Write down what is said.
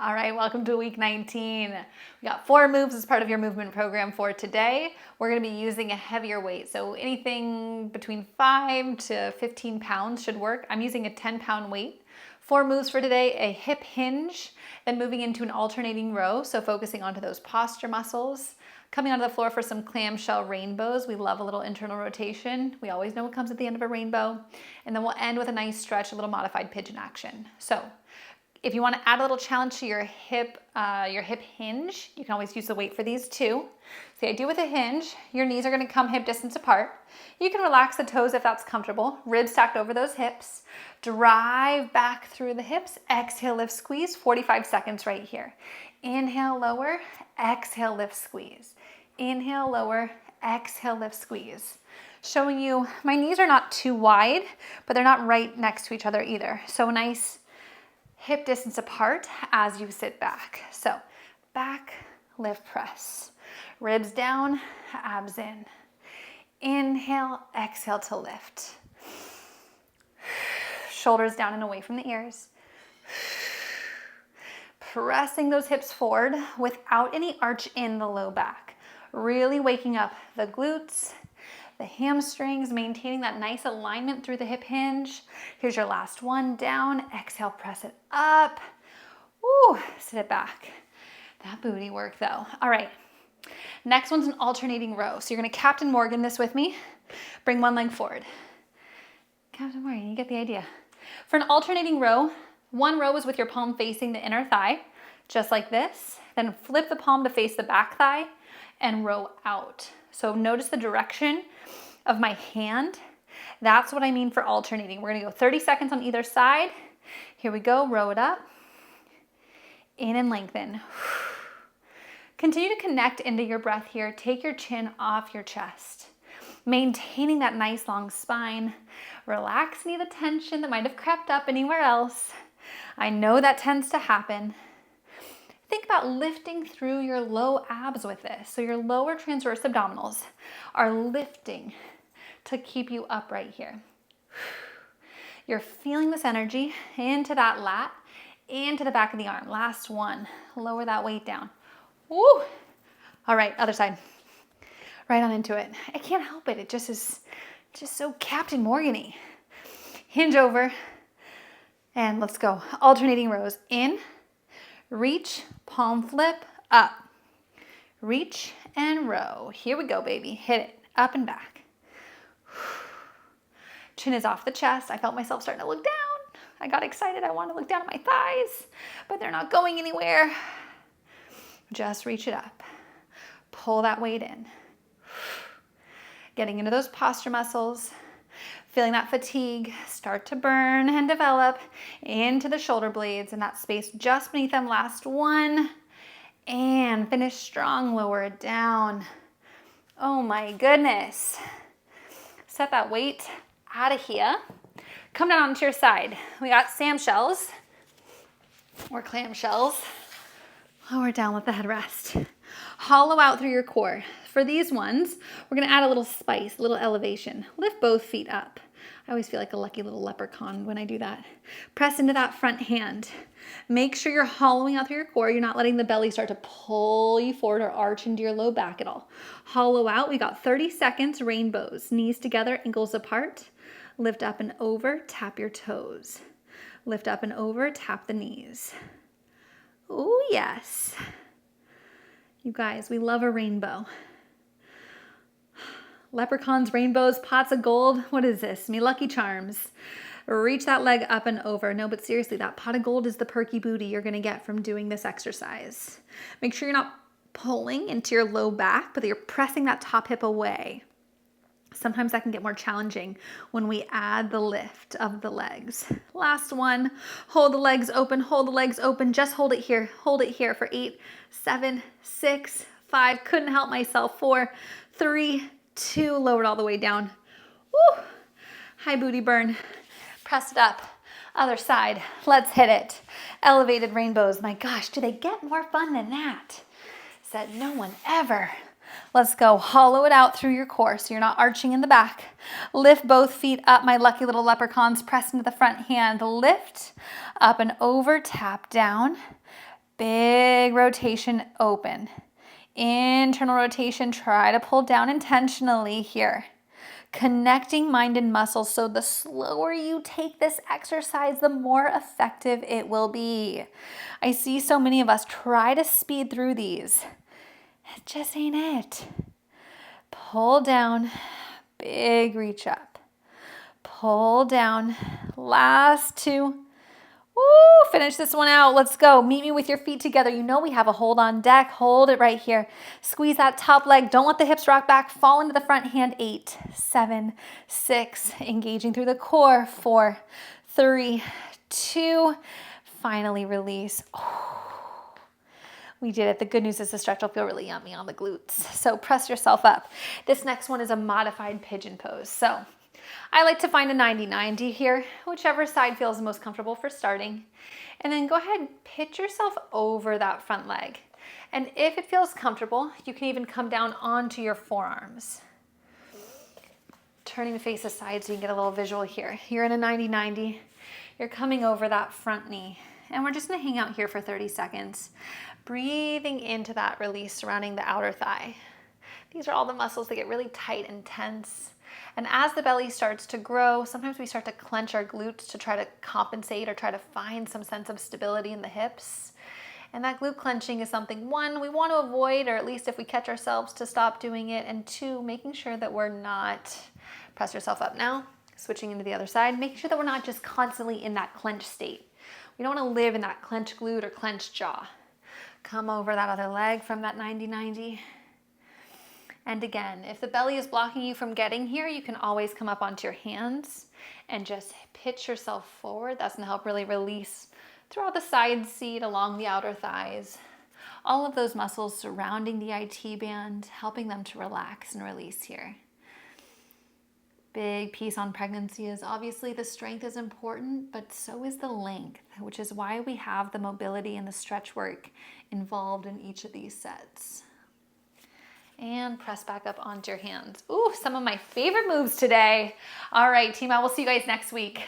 All right, welcome to week 19. We got 4 moves as part of your movement program for today. We're gonna be using a heavier weight. So anything between 5 to 15 pounds should work. I'm using a 10-pound weight. 4 moves for today: a hip hinge, then moving into an alternating row. So focusing onto those posture muscles. Coming onto the floor for some clamshell rainbows. We love a little internal rotation. We always know what comes at the end of a rainbow. And then we'll end with a nice stretch, a little modified pigeon action. So if you want to add a little challenge to your hip hinge, you can always use the weight for these too. So the idea with a hinge, your knees are going to come hip distance apart. You can relax the toes if that's comfortable. Ribs stacked over those hips. Drive back through the hips. Exhale, lift, squeeze. 45 seconds right here. Inhale, lower. Exhale, lift, squeeze. Inhale, lower. Exhale, lift, squeeze. Showing you my knees are not too wide, but they're not right next to each other either. So nice hip distance apart as you sit back. So back, lift, press. Ribs down, abs in. Inhale, exhale to lift. Shoulders down and away from the ears. Pressing those hips forward without any arch in the low back. Really waking up the glutes, the hamstrings, maintaining that nice alignment through the hip hinge. Here's your last one. Down, exhale, press it up. Woo, sit it back. That booty work though. All right, next one's an alternating row. So you're gonna Captain Morgan this with me. Bring one leg forward. Captain Morgan, you get the idea. For an alternating row, one row is with your palm facing the inner thigh, just like this. Then flip the palm to face the back thigh and row out. So notice the direction of my hand. That's what I mean for alternating. We're gonna go 30 seconds on either side. Here we go, row it up. In and lengthen. Continue to connect into your breath here. Take your chin off your chest. Maintaining that nice long spine. Relax any of the tension that might have crept up anywhere else. I know that tends to happen. Think about lifting through your low abs with this. So your lower transverse abdominals are lifting to keep you upright here. You're feeling this energy into that lat, into the back of the arm. Last one. Lower that weight down. Woo! All right, other side. Right on into it. I can't help it. It just is just so Captain Morgan-y. Hinge over. And let's go. Alternating rows. In. Reach, palm flip, up. Reach and row. Here we go, baby. Hit it. Up and back. Chin is off the chest. I felt myself starting to look down. I got excited. I wanted to look down at my thighs, but they're not going anywhere. Just reach it up. Pull that weight in. Getting into those posture muscles. Feeling that fatigue start to burn and develop into the shoulder blades and that space just beneath them. Last one. And finish strong. Lower it down. Oh my goodness. Set that weight out of here. Come down onto your side. We got Clamshells or clamshells. Lower down, let the head rest. Hollow out through your core. For these ones, we're gonna add a little spice, a little elevation. Lift both feet up. I always feel like a lucky little leprechaun when I do that. Press into that front hand. Make sure you're hollowing out through your core. You're not letting the belly start to pull you forward or arch into your low back at all. Hollow out. We got 30 seconds, rainbows. Knees together, ankles apart. Lift up and over, tap your toes. Lift up and over, tap the knees. Oh, yes. You guys, we love a rainbow. Leprechauns, rainbows, pots of gold. What is this? Me Lucky Charms. Reach that leg up and over. No, but seriously, that pot of gold is the perky booty you're going to get from doing this exercise. Make sure you're not pulling into your low back, but that you're pressing that top hip away. Sometimes that can get more challenging when we add the lift of the legs. Last one. Hold the legs open. Hold the legs open. Just hold it here. Hold it here for 8, 7, 6, 5. Couldn't help myself. 4, 3, 2. Lower it all the way down. Woo! High booty burn. Press it up. Other side. Let's hit it. Elevated rainbows. My gosh, do they get more fun than that? Said no one ever. Let's go. Hollow it out through your core so you're not arching in the back. Lift both feet up, my lucky little leprechauns. Press into the front hand. Lift, up and over, tap down. Big rotation open. Internal rotation, try to pull down intentionally here. Connecting mind and muscles, so the slower you take this exercise, the more effective it will be. I see so many of us try to speed through these. It just ain't it. Pull down, big reach up. Pull down, last 2. Woo, finish this one out. Let's go. Meet me with your feet together. You know we have a hold on deck. Hold it right here. Squeeze that top leg. Don't let the hips rock back. Fall into the front hand. 8, 7, 6. Engaging through the core. 4, 3, 2. Finally release. Oh, we did it. The good news is the stretch will feel really yummy on the glutes. So press yourself up. This next one is a modified pigeon pose. So I like to find a 90-90 here, whichever side feels the most comfortable for starting. And then go ahead and pitch yourself over that front leg. And if it feels comfortable, you can even come down onto your forearms. Turning the face aside so you can get a little visual here. You're in a 90-90. You're coming over that front knee. And we're just gonna hang out here for 30 seconds. Breathing into that release surrounding the outer thigh. These are all the muscles that get really tight and tense. And as the belly starts to grow, sometimes we start to clench our glutes to try to compensate or try to find some sense of stability in the hips. And that glute clenching is something, 1, we want to avoid, or at least if we catch ourselves, to stop doing it. And 2, making sure that we're not, press yourself up now, switching into the other side, making sure that we're not just constantly in that clenched state. We don't want to live in that clenched glute or clenched jaw. Come over that other leg from that 90-90. And again, if the belly is blocking you from getting here, you can always come up onto your hands and just pitch yourself forward. That's gonna help really release throughout the side seat, along the outer thighs. All of those muscles surrounding the IT band, helping them to relax and release here. Big piece on pregnancy is obviously the strength is important, but so is the length, which is why we have the mobility and the stretch work involved in each of these sets. And press back up onto your hands. Ooh, some of my favorite moves today. All right, team, I will see you guys next week.